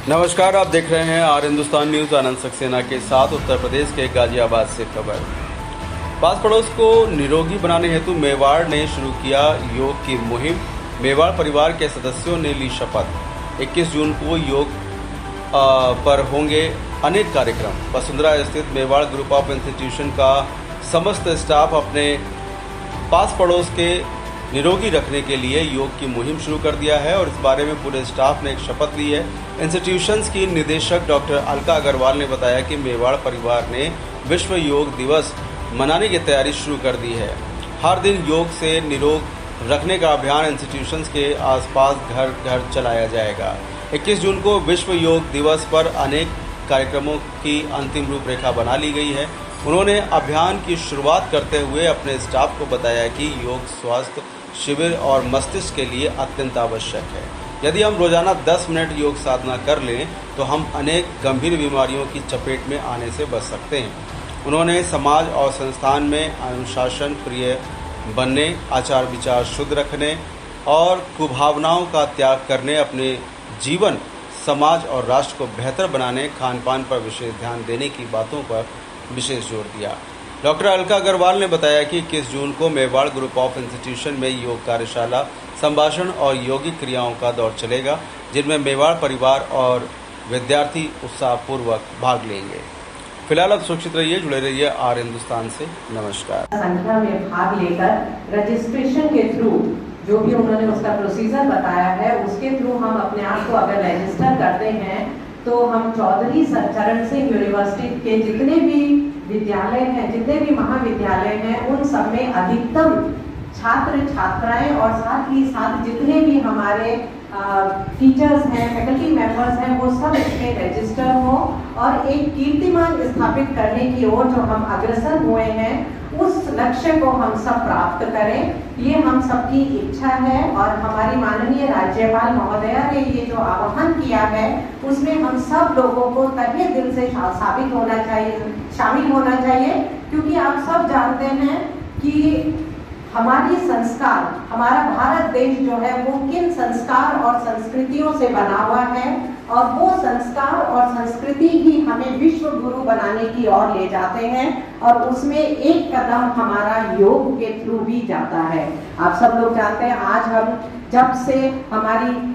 नमस्कार, आप देख रहे हैं आर हिंदुस्तान न्यूज़। आनंद सक्सेना के साथ उत्तर प्रदेश के गाजियाबाद से खबर। पास पड़ोस को निरोगी बनाने हेतु मेवाड़ ने शुरू किया योग की मुहिम। मेवाड़ परिवार के सदस्यों ने ली शपथ। 21 जून को योग पर होंगे अनेक कार्यक्रम। वसुंधरा स्थित मेवाड़ ग्रुप ऑफ इंस्टीट्यूशन का समस्त स्टाफ अपने पास पड़ोस के निरोगी रखने के लिए योग की मुहिम शुरू कर दिया है और इस बारे में पूरे स्टाफ ने एक शपथ ली है। इंस्टीट्यूशंस की निदेशक डॉक्टर अलका अग्रवाल ने बताया कि मेवाड़ परिवार ने विश्व योग दिवस मनाने की तैयारी शुरू कर दी है। हर दिन योग से निरोग रखने का अभियान इंस्टीट्यूशंस के आसपास घर घर चलाया जाएगा। 21 जून को विश्व योग दिवस पर अनेक कार्यक्रमों की अंतिम रूपरेखा बना ली गई है। उन्होंने अभियान की शुरुआत करते हुए अपने स्टाफ को बताया कि योग स्वास्थ्य शिविर और मस्तिष्क के लिए अत्यंत आवश्यक है। यदि हम रोजाना 10 मिनट योग साधना कर लें तो हम अनेक गंभीर बीमारियों की चपेट में आने से बच सकते हैं। उन्होंने समाज और संस्थान में अनुशासन प्रिय बनने, आचार विचार शुद्ध रखने और कुभावनाओं का त्याग करने, अपने जीवन, समाज और राष्ट्र को बेहतर बनाने, खान पान पर विशेष ध्यान देने की बातों पर विशेष जोर दिया। डॉक्टर अलका अग्रवाल ने बताया कि 21 जून को मेवाड़ ग्रुप ऑफ इंस्टीट्यूशन में योग कार्यशाला, संभाषण और योगिक क्रियाओं का दौर चलेगा, जिनमें मेवाड़ परिवार और विद्यार्थी उत्साहपूर्वक भाग लेंगे। फिलहाल अब सुरक्षित रहिए, जुड़े रहिए आर हिंदुस्तान से। नमस्कार। संख्या में भाग लेकर रजिस्ट्रेशन के थ्रू जो भी उन्होंने उसका प्रोसीजर बताया है उसके थ्रू हम अपने आप को अगर रजिस्टर करते हैं तो हम चौधरी चरण सिंह यूनिवर्सिटी के जितने भी विद्यालय हैं, जितने भी महाविद्यालय हैं, उन सब में अधिकतम छात्र छात्राएं और साथ ही साथ जितने भी हमारे टीचर्स हैं, फैकल्टी मेंबर्स हैं, वो सब इसमें रजिस्टर हो और एक कीर्तिमान स्थापित करने की ओर जो हम अग्रसर हुए हैं उस लक्ष्य को हम सब प्राप्त करें, ये हम सबकी इच्छा है। और हमारी माननीय राज्यपाल महोदया ने ये जो आह्वान किया है उसमें हम सब लोगों को तहे दिल से शामिल होना चाहिए, क्योंकि आप सब जानते हैं कि हमारी संस्कार, हमारा भारत देश जो है वो किन संस्कार और संस्कृतियों से बना हुआ है और वो संस्कार और संस्कृति ही हमें विश्व गुरु बनाने की ओर ले जाते हैं और उसमें एक कदम हमारा योग के थ्रू भी जाता है। आप सब लोग जानते हैं आज हम जब से हमारी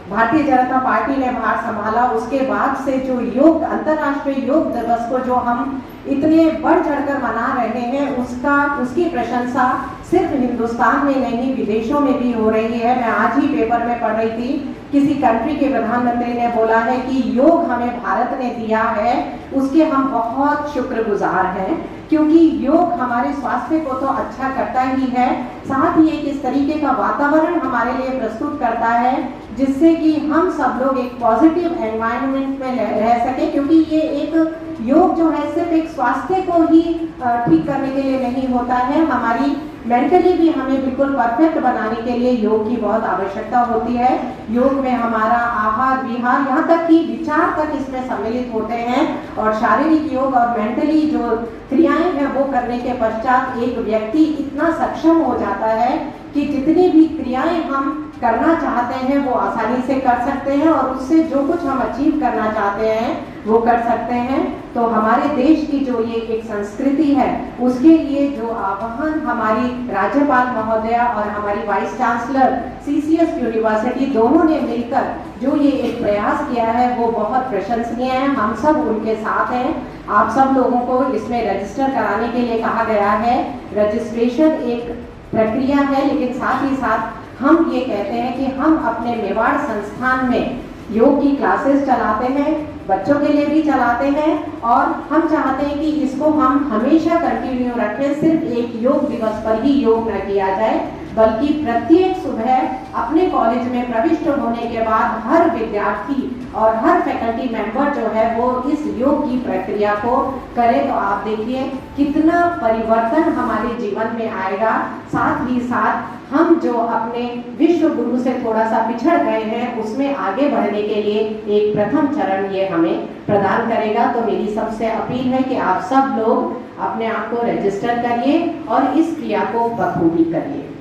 भारतीय जनता पार्टी ने भार संभाला उसके बाद से जो योग अंतर्राष्ट्रीय योग दिवस को जो हम इतने बढ़ चढ़कर मना रहे हैं उसकी प्रशंसा सिर्फ हिंदुस्तान में नहीं विदेशों में भी हो रही है। मैं आज ही पेपर में पढ़ रही थी, किसी कंट्री के प्रधानमंत्री ने बोला है कि योग हमें भारत ने दिया है, उसके हम बहुत शुक्रगुजार हैं, क्योंकि योग हमारे स्वास्थ्य को तो अच्छा करता ही है, साथ ही एक इस तरीके का वातावरण हमारे लिए प्रस्तुत करता है जिससे कि हम सब लोग एक पॉजिटिव एनवायरनमेंट में रह सके। क्योंकि ये एक योग जो है सिर्फ एक स्वास्थ्य को ही ठीक करने के लिए नहीं होता है, हमारी मेंटली भी हमें बिल्कुल परफेक्ट बनाने के लिए योग की बहुत आवश्यकता होती है। योग में हमारा आहार विहार यहाँ तक कि विचार तक इसमें सम्मिलित होते हैं और शारीरिक योग और मेंटली जो क्रियाएं हैं वो करने के पश्चात एक व्यक्ति इतना सक्षम हो जाता है कि जितनी भी क्रियाएं हम करना चाहते हैं वो आसानी से कर सकते हैं और उससे जो कुछ हम अचीव करना चाहते हैं वो कर सकते हैं। तो हमारे देश की जो ये एक संस्कृति है उसके लिए जो आह्वान हमारी राज्यपाल महोदया और हमारी वाइस चांसलर CCS यूनिवर्सिटी दोनों ने मिलकर जो ये एक प्रयास किया है वो बहुत प्रशंसनीय है। हम सब उनके साथ हैं। आप सब लोगों को इसमें रजिस्टर कराने के लिए कहा गया है। रजिस्ट्रेशन एक प्रक्रिया है, लेकिन साथ ही साथ हम ये कहते हैं कि हम अपने मेवाड़ संस्थान में योग की क्लासेस चलाते हैं, बच्चों के लिए भी चलाते हैं और हम चाहते हैं कि इसको हम हमेशा कंटिन्यू रखें। सिर्फ एक योग दिवस पर ही योग न किया जाए, बल्कि प्रत्येक सुबह अपने कॉलेज में प्रविष्ट होने के बाद हर विद्यार्थी और हर फैकल्टी मेंबर जो है वो इस योग की प्रक्रिया को करे। तो आप देखिए कितना परिवर्तन हमारे जीवन में आएगा। साथ ही साथ हम जो अपने विश्व गुरु से थोड़ा सा पिछड़ गए हैं उसमें आगे बढ़ने के लिए एक प्रथम चरण ये हमें प्रदान करेगा। तो मेरी सबसे अपील है कि आप सब लोग अपने आप को रजिस्टर करिए और इस क्रिया को बखूबी करिए।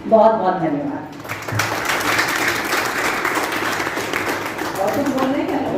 बहुत बहुत धन्यवाद। बोल रहे हैं क्या?